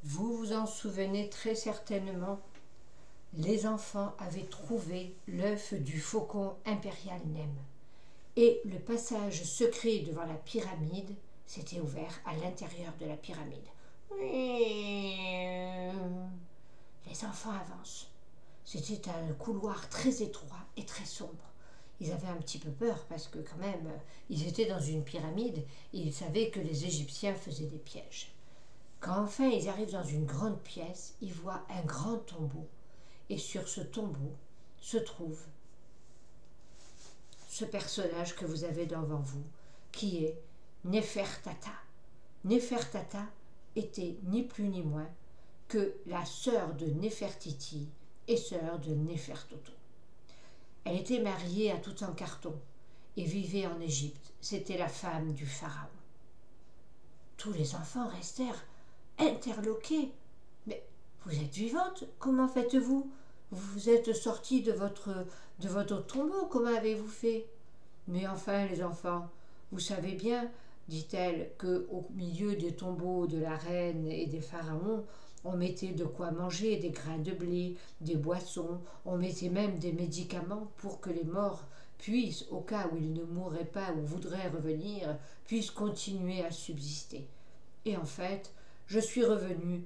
Vous vous en souvenez très certainement, les enfants avaient trouvé l'œuf du faucon impérial Nem. Et le passage secret devant la pyramide s'était ouvert à l'intérieur de la pyramide. Les enfants avancent. C'était un couloir très étroit et très sombre. Ils avaient un petit peu peur parce que quand même, ils étaient dans une pyramide et ils savaient que les Égyptiens faisaient des pièges. Quand enfin ils arrivent dans une grande pièce, ils voient un grand tombeau. Et sur ce tombeau se trouve ce personnage que vous avez devant vous, qui est Nefertata. Nefertata était ni plus ni moins que la sœur de Nefertiti et sœur de Nefertoto. Elle était mariée à Toutankhamon et vivait en Égypte. C'était la femme du pharaon. Tous les enfants restèrent interloqués. « Mais vous êtes vivante, comment faites-vous? Vous vous êtes sortie de votre tombeau, comment avez-vous fait ?»« Mais enfin, les enfants, vous savez bien, dit-elle, qu'au milieu des tombeaux de la reine et des pharaons, on mettait de quoi manger, des grains de blé, des boissons, on mettait même des médicaments pour que les morts puissent, au cas où ils ne mourraient pas ou voudraient revenir, puissent continuer à subsister. Et en fait, je suis revenue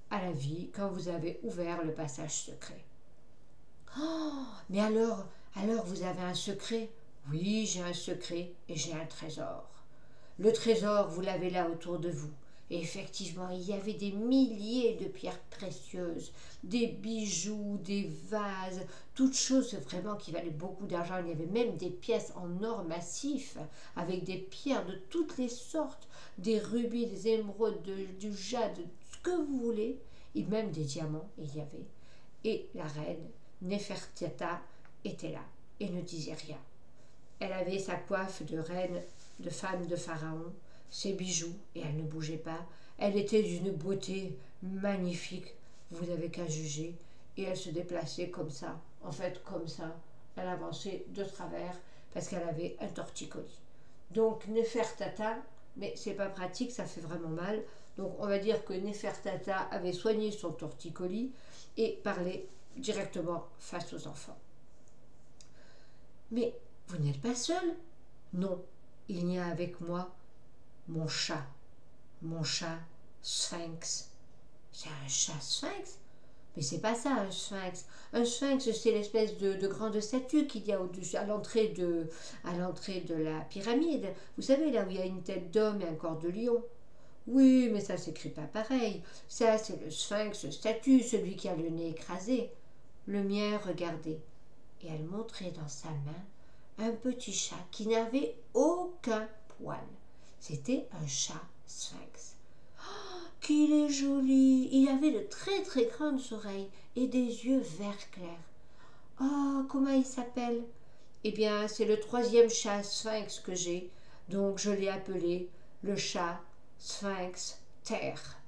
à la vie quand vous avez ouvert le passage secret. »« Oh, mais alors vous avez un secret ?»« Oui, j'ai un secret et j'ai un trésor. Le trésor, vous l'avez là autour de vous. Et effectivement, il y avait des milliers de pierres précieuses, des bijoux, des vases, toutes choses vraiment qui valaient beaucoup d'argent. Il y avait même des pièces en or massif, avec des pierres de toutes les sortes, des rubis, des émeraudes, du jade, ce que vous voulez, et même des diamants, il y avait. Et la reine Nefertata était là et ne disait rien. Elle avait sa coiffe de reine, de femme de pharaon, ses bijoux, et elle ne bougeait pas. Elle était d'une beauté magnifique, vous n'avez qu'à juger, et elle se déplaçait comme ça, en fait comme ça, elle avançait de travers, parce qu'elle avait un torticolis. Donc Nefertata, mais c'est pas pratique, ça fait vraiment mal, donc on va dire que Nefertata avait soigné son torticolis et parlait directement face aux enfants. Mais vous n'êtes pas seul? Non, il y a avec moi mon chat sphinx. C'est un chat sphinx? Mais c'est pas ça un sphinx. Un sphinx, c'est l'espèce de grande statue qu'il y a à l'entrée de la pyramide. Vous savez, là où il y a une tête d'homme et un corps de lion. Oui, mais ça s'écrit pas pareil. Ça, c'est le sphinx statue, celui qui a le nez écrasé. Le mien, regardez. Et elle montrait dans sa main un petit chat qui n'avait aucun poil. C'était un chat sphinx. Oh, qu'il est joli! Il avait de très très grandes oreilles et des yeux vert clair. Oh, comment il s'appelle? Eh bien, c'est le 3e chat sphinx que j'ai, donc je l'ai appelé le chat sphinx terre.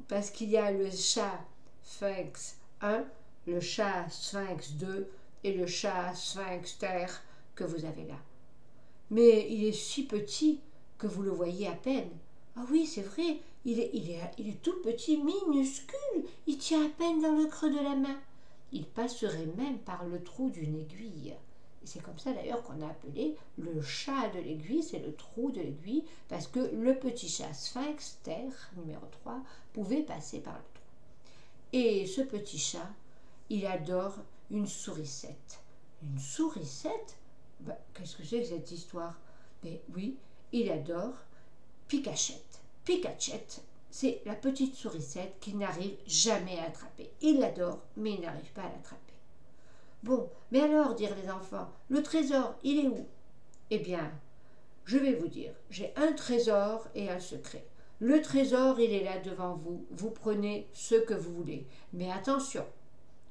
Parce qu'il y a le chat sphinx 1, le chat sphinx 2 et le chat sphinx terre que vous avez là. Mais il est si petit que vous le voyez à peine. Ah oui, c'est vrai, il est tout petit, minuscule, il tient à peine dans le creux de la main. Il passerait même par le trou d'une aiguille. Et c'est comme ça d'ailleurs qu'on a appelé le chat de l'aiguille, c'est le trou de l'aiguille, parce que le petit chat sphinx, terre, numéro 3, pouvait passer par le trou. Et ce petit chat, il adore une sourisette. Une sourisette? Qu'est-ce que c'est que cette histoire? Mais oui, il adore Picachette. Picachette, c'est la petite sourisette qu'il n'arrive jamais à attraper. Il l'adore, mais il n'arrive pas à l'attraper. Bon, mais alors, dirent les enfants, le trésor, il est où? Eh bien, je vais vous dire, j'ai un trésor et un secret. Le trésor, il est là devant vous. Vous prenez ce que vous voulez. Mais attention,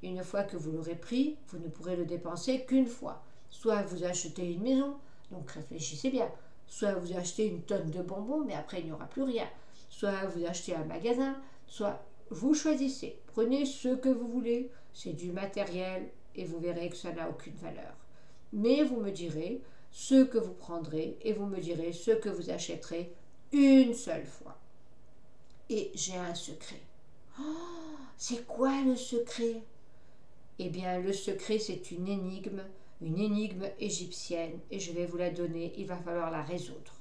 une fois que vous l'aurez pris, vous ne pourrez le dépenser qu'une fois. Soit vous achetez une maison, donc réfléchissez bien. Soit vous achetez une tonne de bonbons, mais après il n'y aura plus rien. Soit vous achetez un magasin, soit vous choisissez. Prenez ce que vous voulez, c'est du matériel et vous verrez que ça n'a aucune valeur. Mais vous me direz ce que vous prendrez et vous me direz ce que vous achèterez une seule fois. Et j'ai un secret. C'est quoi le secret? Eh bien, le secret, c'est une énigme égyptienne, et je vais vous la donner, il va falloir la résoudre.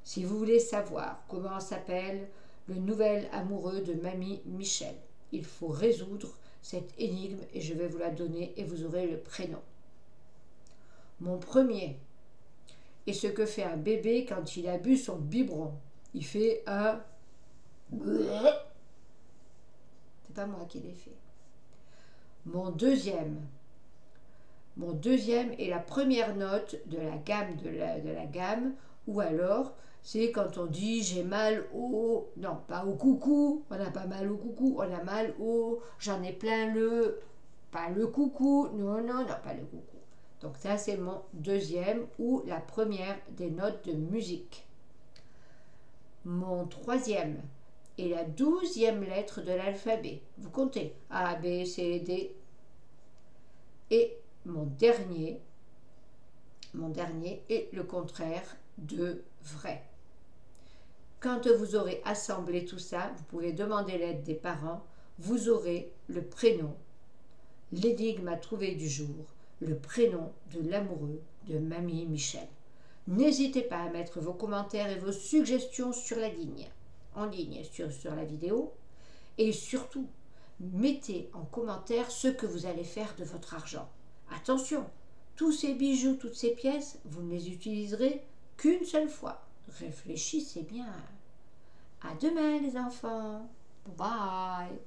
Si vous voulez savoir comment s'appelle le nouvel amoureux de Mamie Michel, il faut résoudre cette énigme et je vais vous la donner et vous aurez le prénom. Mon premier est ce que fait un bébé quand il a bu son biberon. Il fait un... C'est pas moi qui l'ai fait. Mon deuxième est la première note de la gamme de la gamme, ou alors c'est quand on dit j'ai mal au... Non, pas au coucou, on n'a pas mal au coucou, on a mal au... J'en ai plein le... Pas le coucou, non, pas le coucou. Donc ça c'est mon deuxième ou la première des notes de musique. Mon troisième est la 12e lettre de l'alphabet. Vous comptez A, B, C, D. Et mon dernier est le contraire de vrai. Quand vous aurez assemblé tout ça, vous pouvez demander l'aide des parents, vous aurez le prénom, l'énigme à trouver du jour, le prénom de l'amoureux de Mamie Michel. N'hésitez pas à mettre vos commentaires et vos suggestions en ligne sur la vidéo, et surtout, mettez en commentaire ce que vous allez faire de votre argent. Attention, tous ces bijoux, toutes ces pièces, vous ne les utiliserez qu'une seule fois. Réfléchissez bien. À demain les enfants. Bye.